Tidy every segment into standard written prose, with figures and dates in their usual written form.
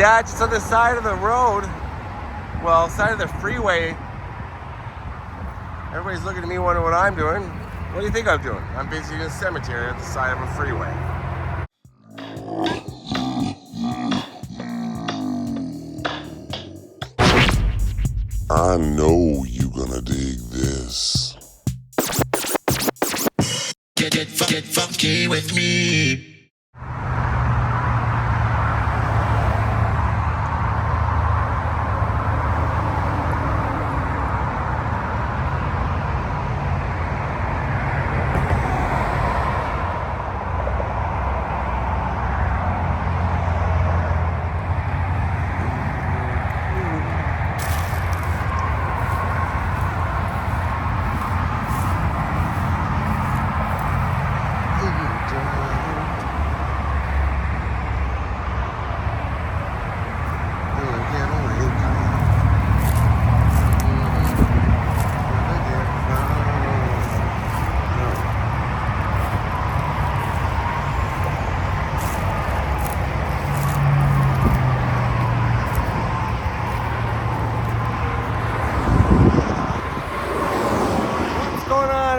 Yeah, just on the side of the road, well, side of the freeway. Everybody's looking at me wondering what I'm doing. What do you think I'm doing? I'm visiting a cemetery at the side of a freeway. I know you gonna dig this. Get funky with me.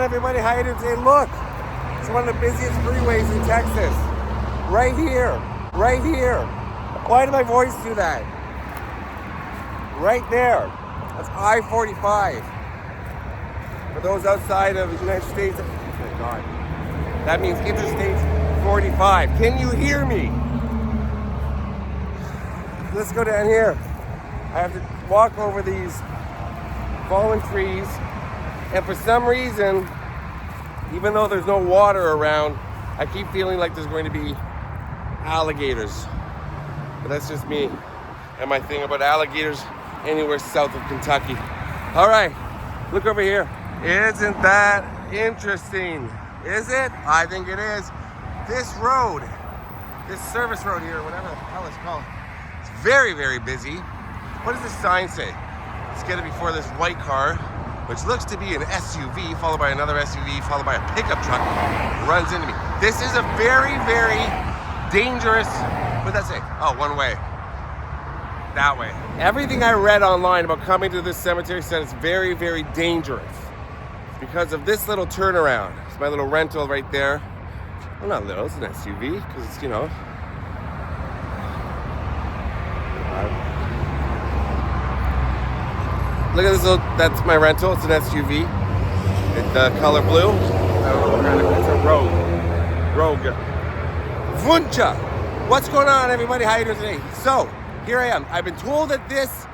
Everybody, how you doing today? Look, it's one of the busiest freeways in Texas. Right here, right here. Why did my voice do that? Right there. That's I-45. For those outside of the United States, oh my God. That means Interstate 45. Can you hear me? Let's go down here. I have to walk over these fallen trees. And for some reason, even though there's no water around, I keep feeling like there's going to be alligators. But that's just me and my thing about alligators anywhere south of Kentucky. All right, look over here. Isn't that interesting? Is it? I think it is. This road, this service road here, whatever the hell it's called, it's very, very busy. What does this sign say? Let's get it before this white car, which looks to be an SUV, followed by another SUV, followed by a pickup truck, runs into me. This is a very, very dangerous, what does that say? Oh, one way. That way. Everything I read online about coming to this cemetery said it's very, very dangerous. It's because of this little turnaround. It's my little rental right there. Well, not little, it's an SUV, because it's, you know. Look at this little, that's my rental, it's an SUV. It's the color blue. I don't know what kind of, it's a Rogue. Wunsche! What's going on, everybody? How are you doing today? So, here I am. I've been told that this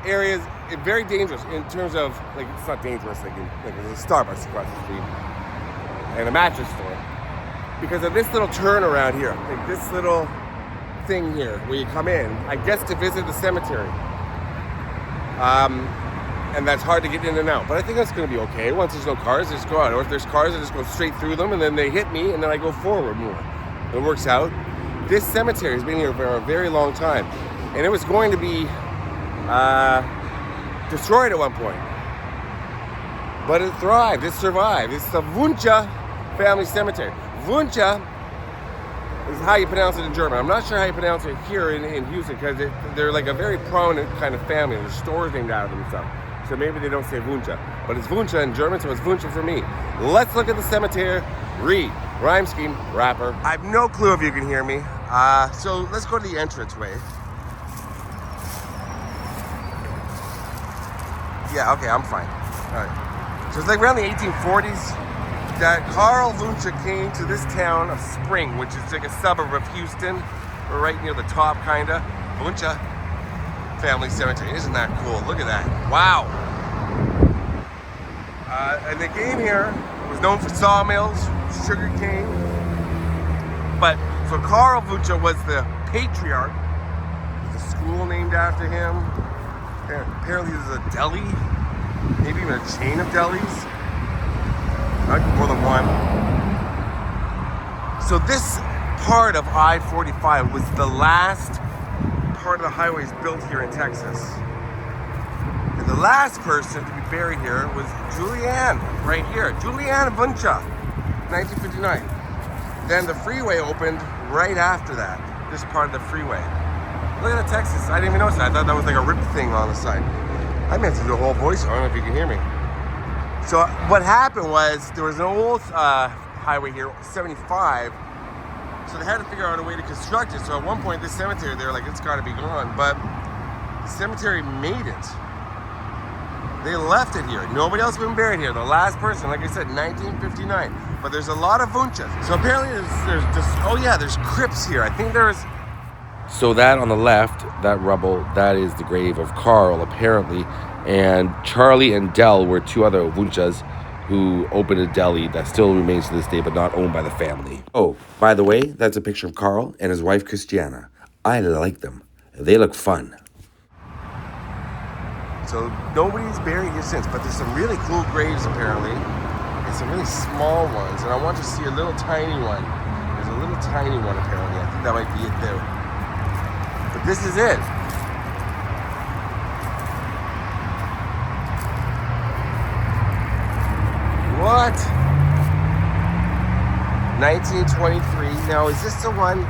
area is very dangerous in terms of, like, it's not dangerous, like there's a Starbucks across the street and a mattress store. Because of this little turnaround here, like this little thing here where you come in, I guess to visit the cemetery. And that's hard to get in and out. But I think that's going to be okay. Once there's no cars, I just go out. Or if there's cars, I just go straight through them, and then they hit me, and then I go forward more. It works out. This cemetery has been here for a very long time. And it was going to be destroyed at one point. But it thrived. It survived. It's the Wunsche family cemetery. Wunsche is how you pronounce it in German. I'm not sure how you pronounce it here in Houston, because they're like a very prominent kind of family. There's stores named after them and stuff. So maybe they don't say Wunsche. But it's Wunsche in German, so it's Wunsche for me. Let's look at the cemetery. Rhyme scheme, rapper. I have no clue if you can hear me. So let's go to the entranceway. Yeah, okay, I'm fine. All right. So it's like around the 1840s that Carl Wunsche came to this town of Spring, which is like a suburb of Houston. We're right near the top, kinda. Wunsche family cemetery. Isn't that cool? Look at that. Wow. And they came here. It was known for sawmills, sugar cane. But so Carl Wunsche was the patriarch. There's a school named after him. Apparently there's a deli, maybe even a chain of delis. Not more than one. So this part of I-45 was the last part of the highways built here in Texas. And the last person to be buried here was Julianne, right here. Julianne Wunsche, 1959. Then the freeway opened right after that, this part of the freeway. Look at the Texas. I didn't even notice that. I thought that was like a rip thing on the side. I meant to do a whole voice. I don't know if you can hear me. So what happened was there was an old highway here, 75. So they had to figure out a way to construct it. So at one point, this cemetery, they were like, it's got to be gone. But the cemetery made it. They left it here. Nobody else has been buried here. The last person, like I said, 1959. But there's a lot of Wunsches. So apparently there's just, oh yeah, there's crypts here. I think there's... So that on the left, that rubble, that is the grave of Carl, apparently. And Charlie and Dell were two other Wunsches who opened a deli that still remains to this day, but not owned by the family. Oh, by the way, that's a picture of Carl and his wife, Christiana. I like them. They look fun. So nobody's buried here since, but there's some really cool graves, apparently. And some really small ones. And I want to see a little tiny one. There's a little tiny one, apparently. I think that might be it there. But this is it. What? 1923. Now, is this the one?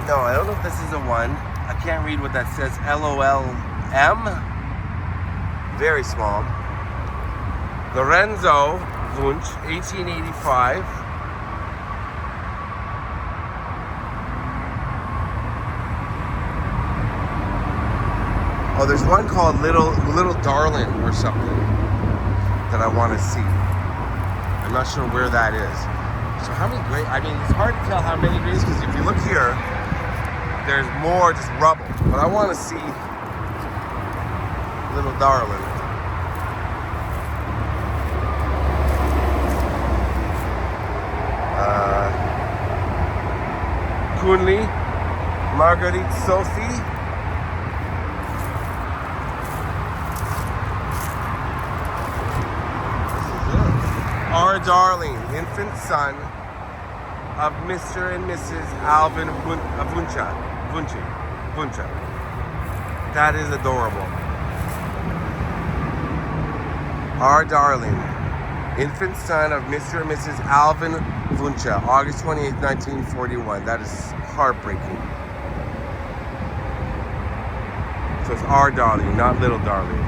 No, I don't know if this is the one. I can't read what that says. LOLM. Very small. Lorenzo Wunsche, 1885. Oh, there's one called Little Darling or something that I want to see. I'm not sure where that is. So how many graves? I mean, it's hard to tell how many graves because if you look here, there's more just rubble. But I want to see Little Darling. Kunli, Marguerite Sophie. Our darling, infant son of Mr. and Mrs. Alvin Wunsche. That is adorable. Our darling, infant son of Mr. and Mrs. Alvin Wunsche, August 28, 1941. That is heartbreaking. So it's our darling, not little darling.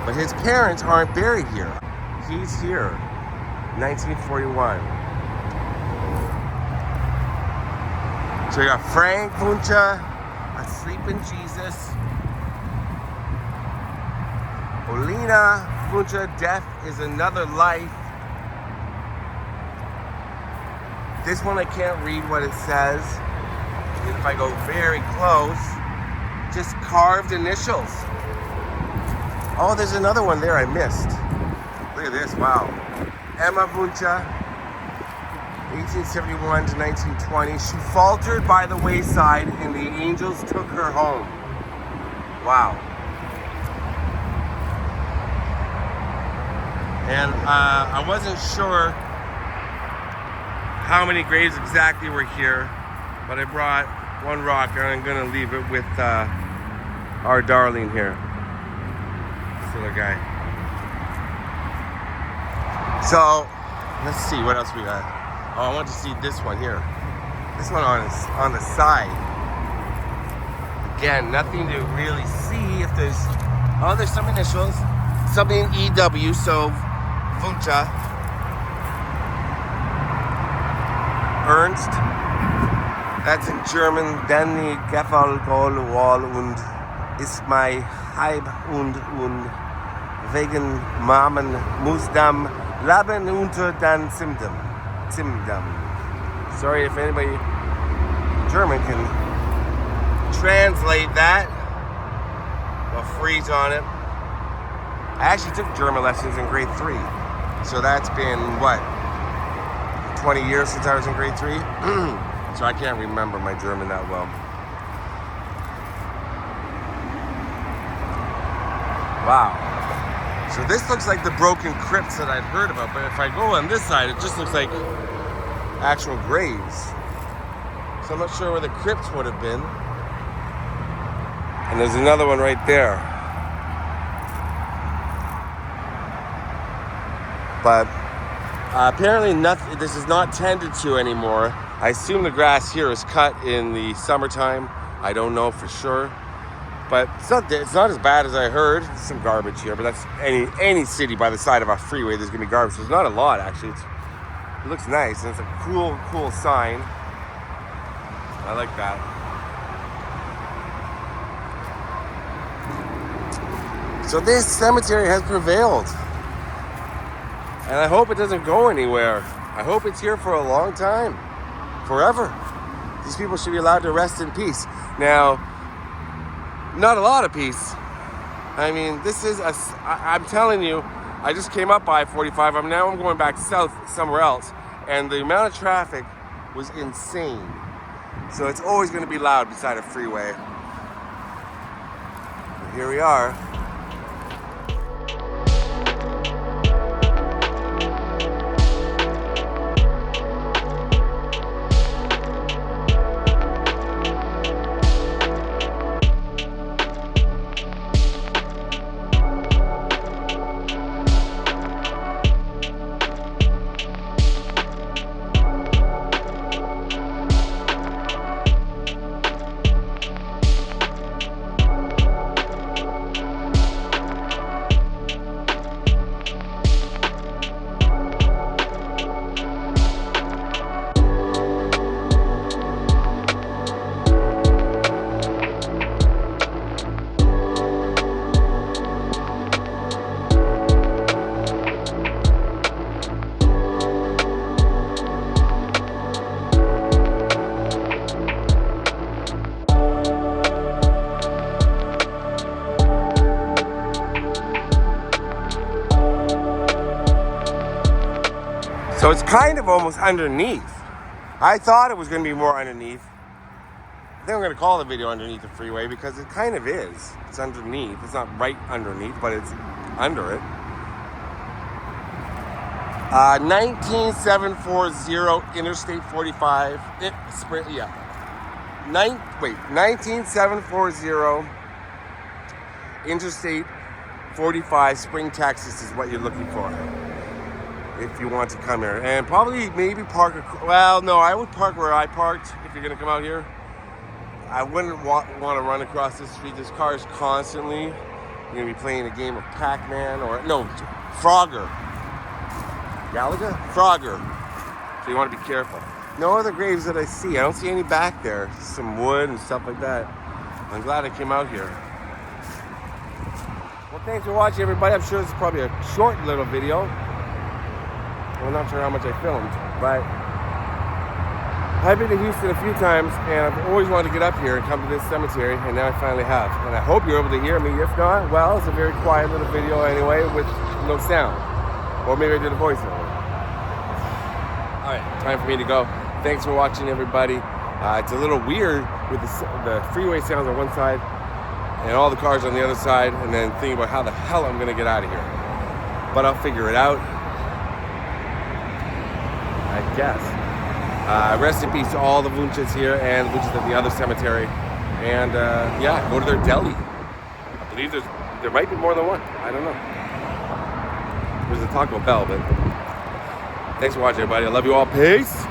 But his parents aren't buried here. He's here, 1941. So you got Frank Wunsche, Asleep in Jesus. Olena Wunsche, Death is Another Life. This one I can't read what it says. If I go very close, just carved initials. Oh, there's another one there I missed. Look at this, wow. Emma Wunsche, 1871 to 1920. She faltered by the wayside and the angels took her home. Wow. And I wasn't sure how many graves exactly were here, but I brought one rock and I'm gonna leave it with our darling here. This little guy. So, let's see what else we got. Oh, I want to see this one here. This one on the side. Again, nothing to really see if there's... Oh, there's some initials. Something EW, so Wunsche. Ernst. That's in German. Danny Gefalgol Wall und ist my Heib und wegen Mamen Musdam Laben unter dan Zimdam. Sorry if anybody German can translate that. I'll freeze on it. I actually took German lessons in grade 3. So that's been, what, 20 years since I was in grade 3? So I can't remember my German that well. Wow. So this looks like the broken crypts that I'd heard about, but if I go on this side, it just looks like actual graves. So I'm not sure where the crypts would have been. And there's another one right there. But apparently nothing. This is not tended to anymore. I assume the grass here is cut in the summertime I don't know for sure. But it's not as bad as I heard. There's some garbage here, but that's any city by the side of a freeway, there's gonna be garbage. There's not a lot actually. It looks nice, and it's a cool sign. I like that. So this cemetery has prevailed. And I hope it doesn't go anywhere. I hope it's here for a long time. Forever. These people should be allowed to rest in peace. Now, not a lot of peace. I mean, I'm telling you, I just came up by 45. I'm going back south somewhere else. And the amount of traffic was insane. So it's always going to be loud beside a freeway. But here we are. So it's kind of almost underneath. I thought it was going to be more underneath. I think I'm going to call the video underneath the freeway because it kind of is. It's underneath. It's not right underneath, but it's under it. 19740 Interstate 45. 19740 Interstate 45, Spring, Texas is what you're looking for if you want to come here. And probably maybe park, well, no, I would park where I parked if you're going to come out here. I wouldn't want to run across this street. There's cars constantly. You're going to be playing a game of Pac-Man or, no, Frogger. Galaga? Frogger. So you want to be careful. No other graves that I see. I don't see any back there. Some wood and stuff like that. I'm glad I came out here. Well, thanks for watching, everybody. I'm sure this is probably a short little video. I'm not sure how much I filmed, but I've been to Houston a few times, and I've always wanted to get up here and come to this cemetery, and now I finally have. And I hope you're able to hear me. If not, well, it's a very quiet little video anyway with no sound. Or maybe I did a voiceover. All right, time for me to go. Thanks for watching, everybody. It's a little weird with the freeway sounds on one side and all the cars on the other side, and then thinking about how the hell I'm going to get out of here. But I'll figure it out, I guess. Rest in peace to all the Wunsches here and the Wunsches at the other cemetery. And yeah, go to their deli. I believe there might be more than one. I don't know. There's a Taco Bell, but thanks for watching, everybody. I love you all. Peace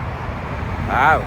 out.